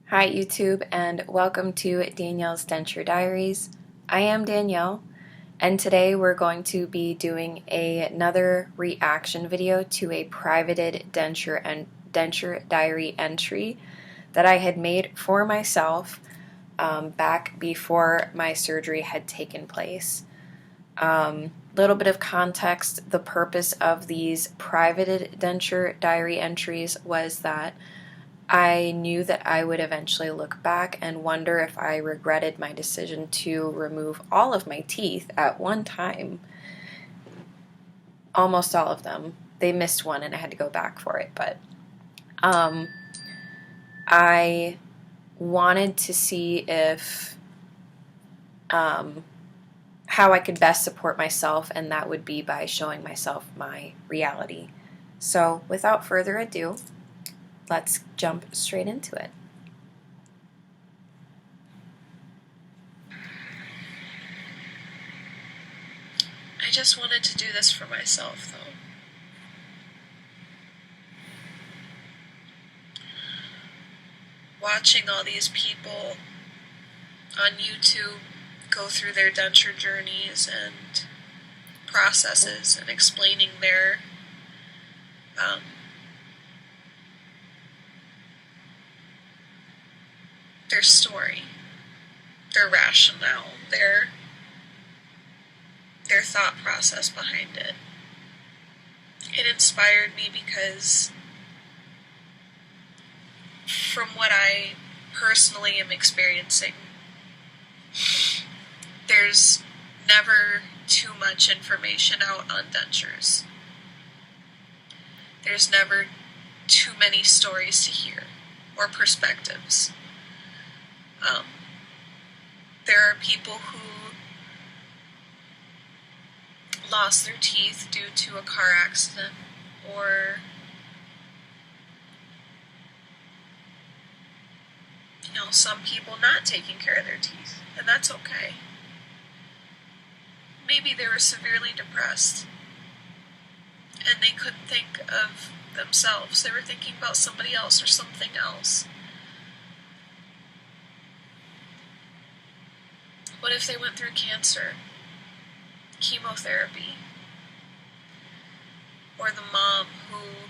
Hi YouTube and welcome to Danielle's Denture Diaries. I am Danielle and today we're going to be doing another reaction video to a privated denture diary entry that I had made for myself back before my surgery had taken place. Little bit of context, the purpose of these privated denture diary entries was that I knew that I would eventually look back and wonder if I regretted my decision to remove all of my teeth at one time. Almost all of them. They missed one and I had to go back for it, but I wanted to see if how I could best support myself, and that would be by showing myself my reality. So without further ado, let's jump straight into it. I just wanted to do this for myself, though. Watching all these people on YouTube go through their denture journeys and processes and explaining their story, their rationale, their thought process behind it. It inspired me because from what I personally am experiencing, there's never too much information out on dentures. There's never too many stories to hear or perspectives. There are people who lost their teeth due to a car accident or some people not taking care of their teeth, and that's okay. Maybe they were severely depressed and they couldn't think of themselves. They were thinking about somebody else or something else. What if they went through cancer, chemotherapy, or the mom who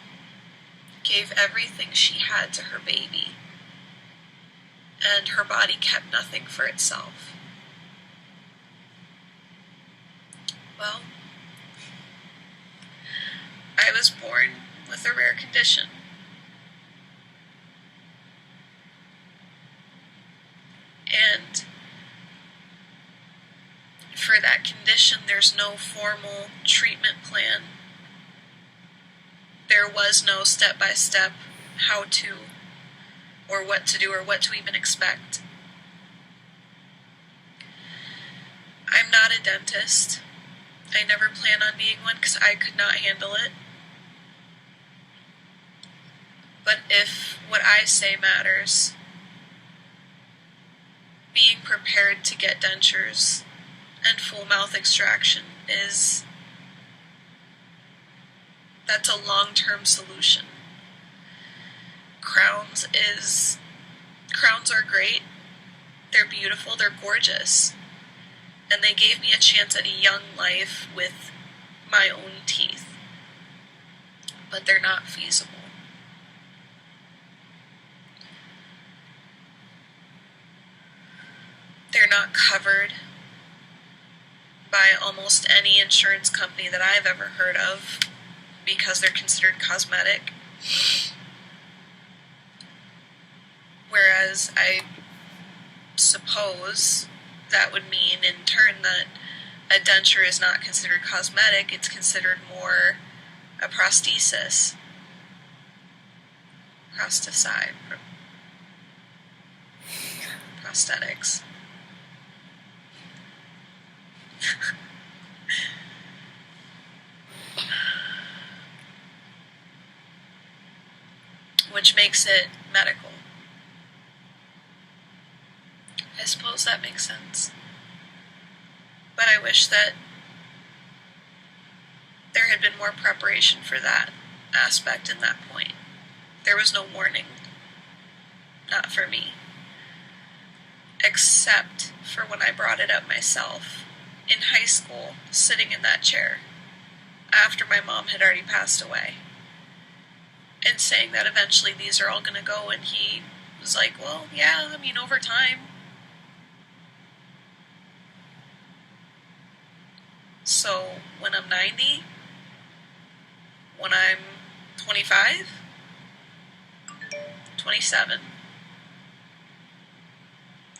gave everything she had to her baby and her body kept nothing for itself? Well, I was born with a rare condition. And for that condition, there's no formal treatment plan. There was no step-by-step how to, or what to do, or what to even expect. I'm not a dentist. I never plan on being one because I could not handle it. But if what I say matters, being prepared to get dentures and full mouth extraction that's a long-term solution. Crowns are great, they're beautiful, they're gorgeous, and they gave me a chance at a young life with my own teeth, but they're not feasible. They're not covered by almost any insurance company that I've ever heard of because they're considered cosmetic. Whereas I suppose that would mean in turn that a denture is not considered cosmetic, it's considered more a prosthesis. Prosthetics. Which makes it medical. I suppose that makes sense. But I wish that there had been more preparation for that aspect in that point. There was no mourning. Not for me. except for when I brought it up myself in high school, sitting in that chair after my mom had already passed away, and saying that eventually these are all going to go, and he was like, well, yeah, I mean, over time. So when I'm 90, when I'm 25, 27,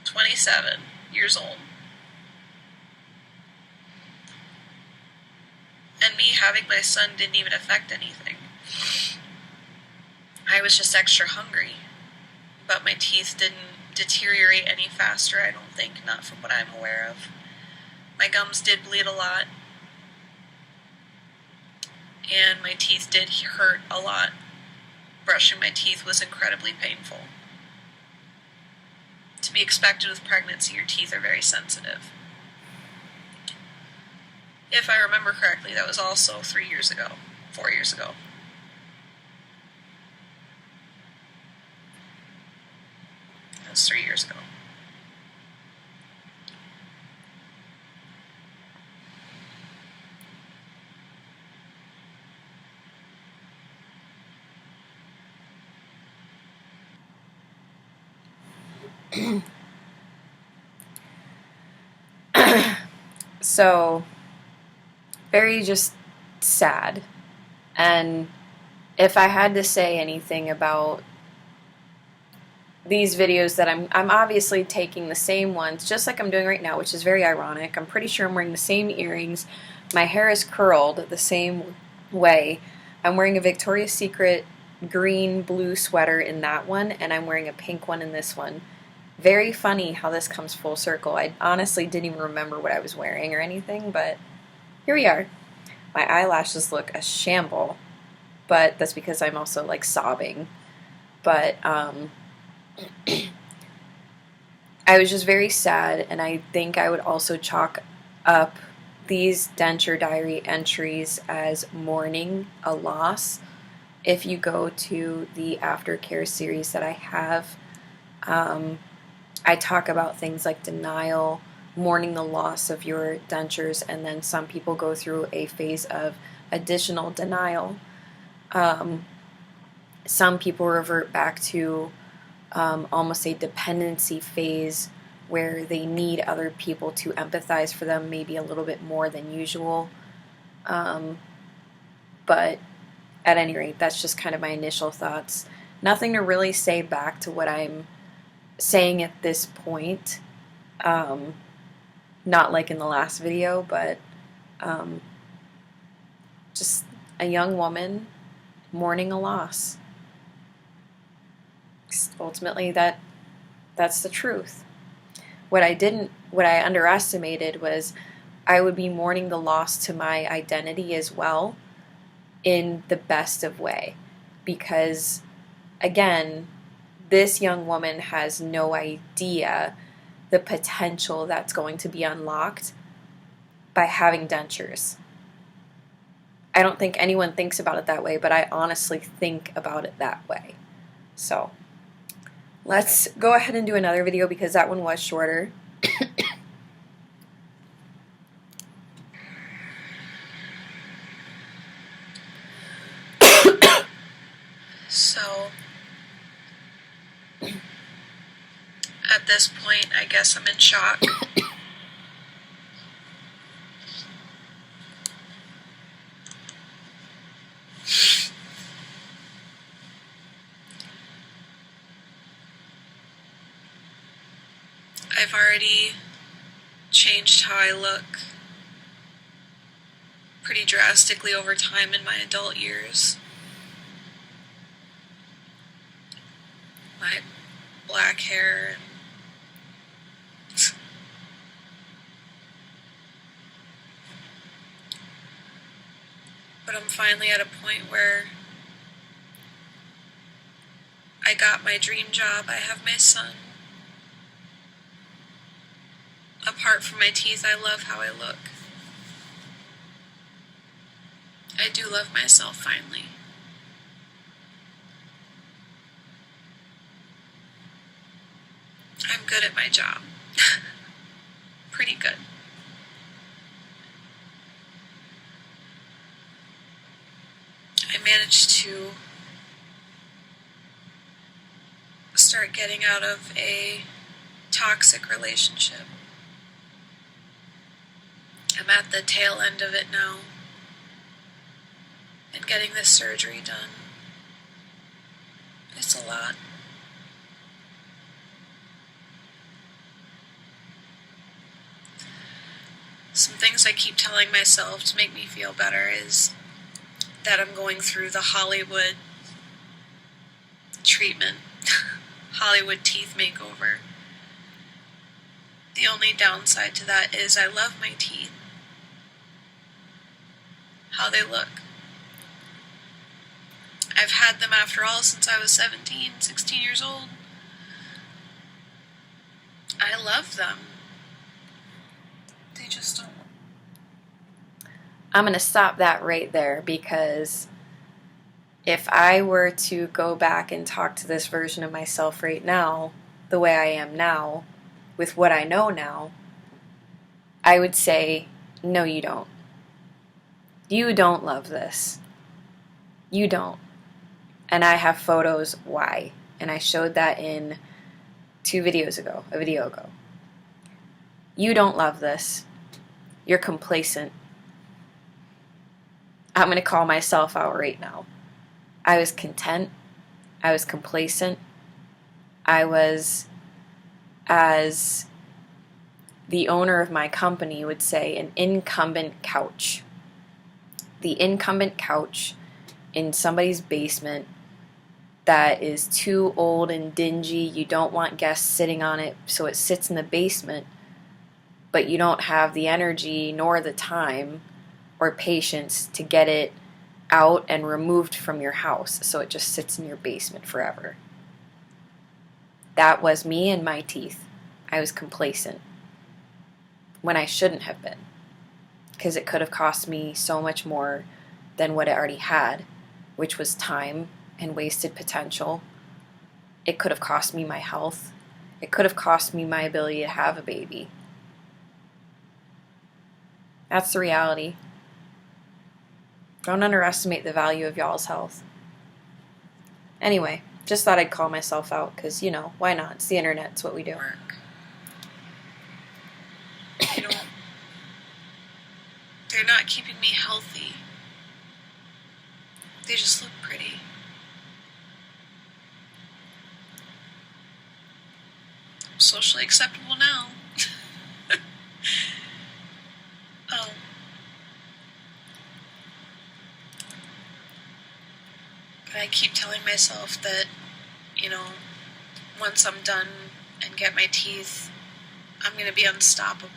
27 years old, and me having my son didn't even affect anything. I was just extra hungry, but my teeth didn't deteriorate any faster, I don't think, not from what I'm aware of. My gums did bleed a lot, and my teeth did hurt a lot. Brushing my teeth was incredibly painful. To be expected with pregnancy, your teeth are very sensitive. If I remember correctly, that was also 4 years ago. That was 3 years ago. So, very just sad. And if I had to say anything about these videos that I'm obviously taking the same ones, just like I'm doing right now, which is very ironic. I'm pretty sure I'm wearing the same earrings. My hair is curled the same way. I'm wearing a Victoria's Secret green blue sweater in that one, and I'm wearing a pink one in this one. Very funny how this comes full circle. I honestly didn't even remember what I was wearing or anything, but here we are. My eyelashes look a shamble, but that's because I'm also like sobbing. But I was just very sad, and I think I would also chalk up these Denture diary entries as mourning a loss. If you go to the aftercare series that I have, I talk about things like denial, mourning the loss of your dentures, and then some people go through a phase of additional denial. Some people revert back to almost a dependency phase where they need other people to empathize for them maybe a little bit more than usual. But at any rate, that's just kind of my initial thoughts. Nothing to really say back to what I'm saying at this point. Not like in the last video, but just a young woman mourning a loss. Ultimately, that's the truth. What I underestimated was I would be mourning the loss to my identity as well in the best of way. Because, again, this young woman has no idea the potential that's going to be unlocked by having dentures. I don't think anyone thinks about it that way, but I honestly think about it that way. So, let's go ahead and do another video because that one was shorter. So, at this point, I guess I'm in shock. I've already changed how I look pretty drastically over time in my adult years. My black hair and but I'm finally at a point where I got my dream job, I have my son. Apart from my teeth, I love how I look. I do love myself finally. I'm good at my job. Pretty good. I managed to start getting out of a toxic relationship. I'm at the tail end of it now, and getting this surgery done. It's a lot. Some things I keep telling myself to make me feel better is that I'm going through the Hollywood treatment, Hollywood teeth makeover. The only downside to that is I love my teeth, how they look. I've had them, after all, since I was 16 years old. I love them. They just don't. I'm going to stop that right there, because if I were to go back and talk to this version of myself right now, the way I am now, with what I know now, I would say, no, you don't. You don't love this. You don't. And I have photos why. And I showed that in a video ago. You don't love this. You're complacent. I'm going to call myself out right now. I was content. I was complacent. I was, as the owner of my company would say, an incumbent couch. The incumbent couch in somebody's basement that is too old and dingy. You don't want guests sitting on it, so it sits in the basement, but you don't have the energy nor the time or patience to get it out and removed from your house, so it just sits in your basement forever. That was me and my teeth. I was complacent when I shouldn't have been, because it could have cost me so much more than what it already had, which was time and wasted potential. It could have cost me my health. It could have cost me my ability to have a baby. That's the reality. Don't underestimate the value of y'all's health. Anyway, just thought I'd call myself out, because, why not? It's the internet. It's what we do. They're not keeping me healthy. They just look pretty. I'm socially acceptable now. But I keep telling myself that, once I'm done and get my teeth, I'm going to be unstoppable.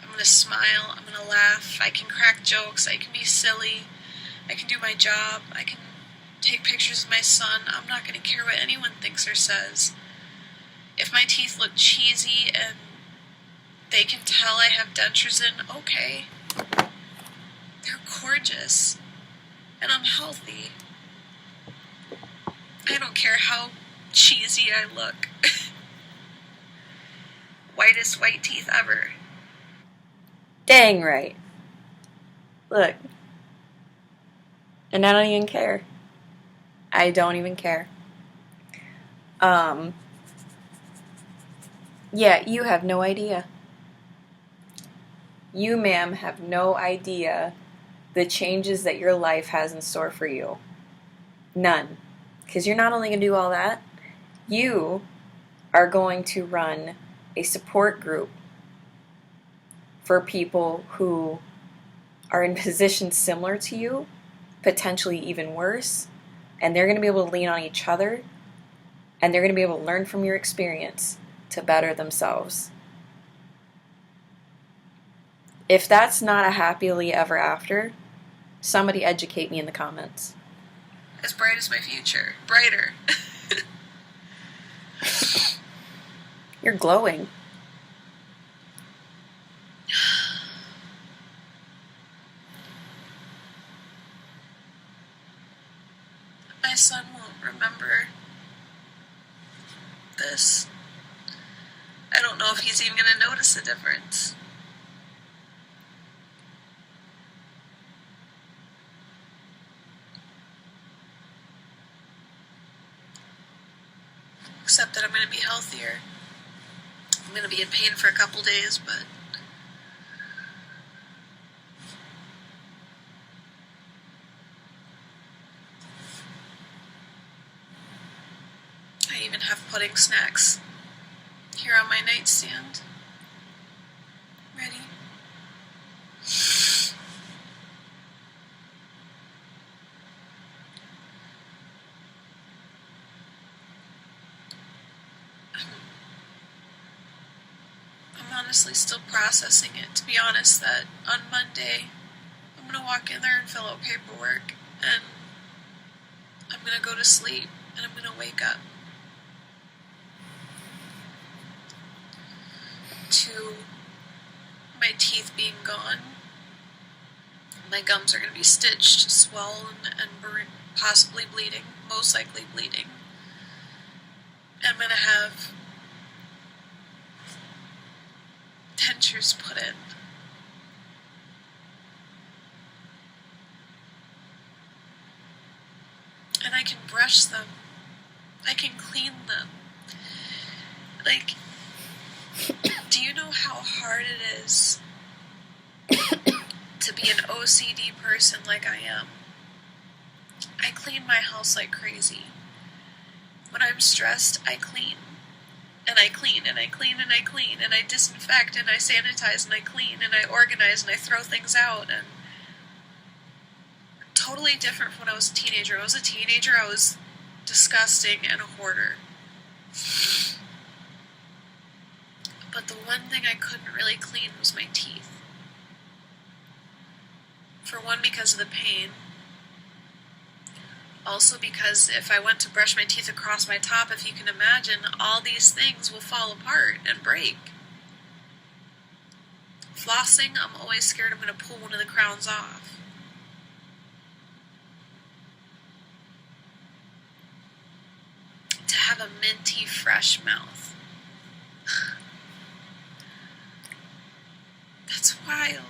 I'm going to smile, I'm going to laugh, I can crack jokes, I can be silly, I can do my job, I can take pictures of my son. I'm not going to care what anyone thinks or says. If my teeth look cheesy and they can tell I have dentures in, okay. They're gorgeous. And I'm healthy. I don't care how cheesy I look. Whitest white teeth ever. Dang right. Look. And I don't even care. I don't even care. Yeah, you have no idea. You, ma'am, have no idea the changes that your life has in store for you. None. Because you're not only going to do all that, you are going to run a support group for people who are in positions similar to you, potentially even worse, and they're going to be able to lean on each other, and they're going to be able to learn from your experience to better themselves. If that's not a happily ever after, somebody educate me in the comments. As bright as my future. Brighter. You're glowing. My son won't remember this. I don't know if he's even going to notice the difference. Except that I'm going to be healthier. I'm going to be in pain for a couple days, but I even have pudding snacks here on my nightstand. Ready? I'm honestly still processing it, to be honest, that on Monday I'm going to walk in there and fill out paperwork, and I'm going to go to sleep, and I'm going to wake up to my teeth being gone. My gums are going to be stitched, swollen, and possibly bleeding, most likely bleeding. I'm going to have dentures put in. And I can brush them. I can clean them. Like, do you know how hard it is to be an OCD person like I am? I clean my house like crazy. When I'm stressed, I clean. And I clean, and I clean, and I clean, and I disinfect, and I sanitize, and I clean, and I organize, and I throw things out, and totally different from when I was a teenager. When I was a teenager, I was disgusting and a hoarder. But the one thing I couldn't really clean was my teeth. For one, because of the pain. Also because if I went to brush my teeth across my top, if you can imagine, all these things will fall apart and break. Flossing, I'm always scared I'm going to pull one of the crowns off. To have a minty, fresh mouth. That's wild.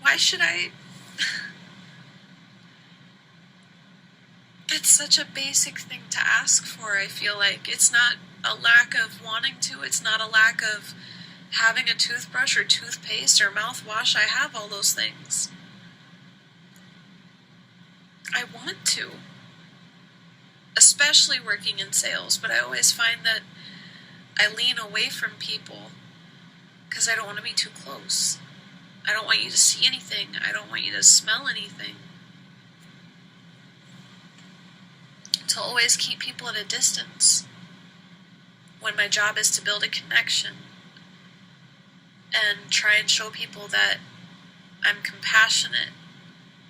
Why should I... It's such a basic thing to ask for, I feel like. It's not a lack of wanting to. It's not a lack of having a toothbrush or toothpaste or mouthwash. I have all those things. I want to. Especially working in sales, but I always find that I lean away from people because I don't want to be too close. I don't want you to see anything. I don't want you to smell anything. To always keep people at a distance when my job is to build a connection and try and show people that I'm compassionate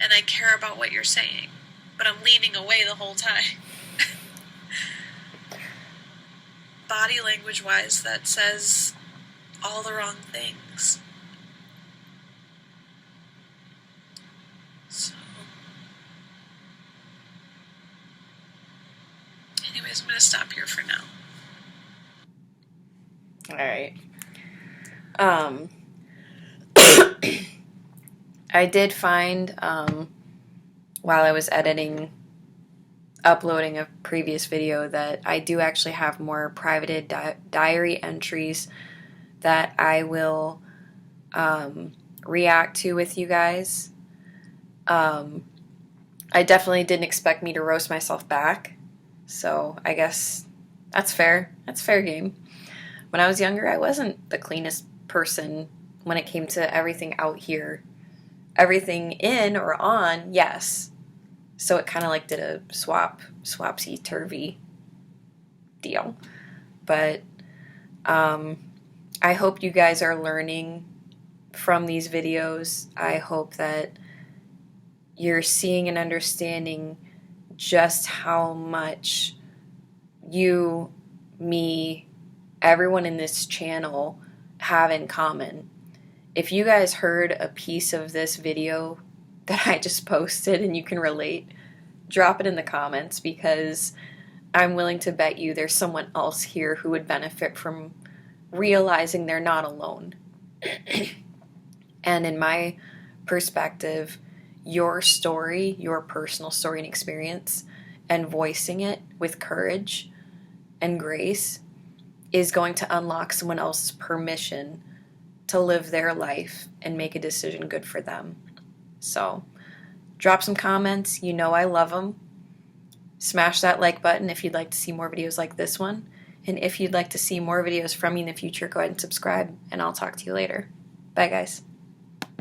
and I care about what you're saying, but I'm leaning away the whole time. Body language wise, that says all the wrong things. So anyways, I'm going to stop here for now. Alright. I did find, while I was uploading a previous video, that I do actually have more privated diary entries that I will react to with you guys. I definitely didn't expect me to roast myself back, so I guess that's fair. That's fair game. When I was younger, I wasn't the cleanest person when it came to everything out here. Everything in or on, yes. So it kind of like did a swapsy-turvy deal. But I hope you guys are learning from these videos. I hope that you're seeing and understanding just how much you, me, everyone in this channel have in common. If you guys heard a piece of this video that I just posted and you can relate, drop it in the comments, because I'm willing to bet you there's someone else here who would benefit from realizing they're not alone. And in my perspective, your story, your personal story and experience, and voicing it with courage and grace is going to unlock someone else's permission to live their life and make a decision good for them. So, drop some comments. You know I love them. Smash that like button if you'd like to see more videos like this one. And if you'd like to see more videos from me in the future, go ahead and subscribe, and I'll talk to you later. Bye, guys.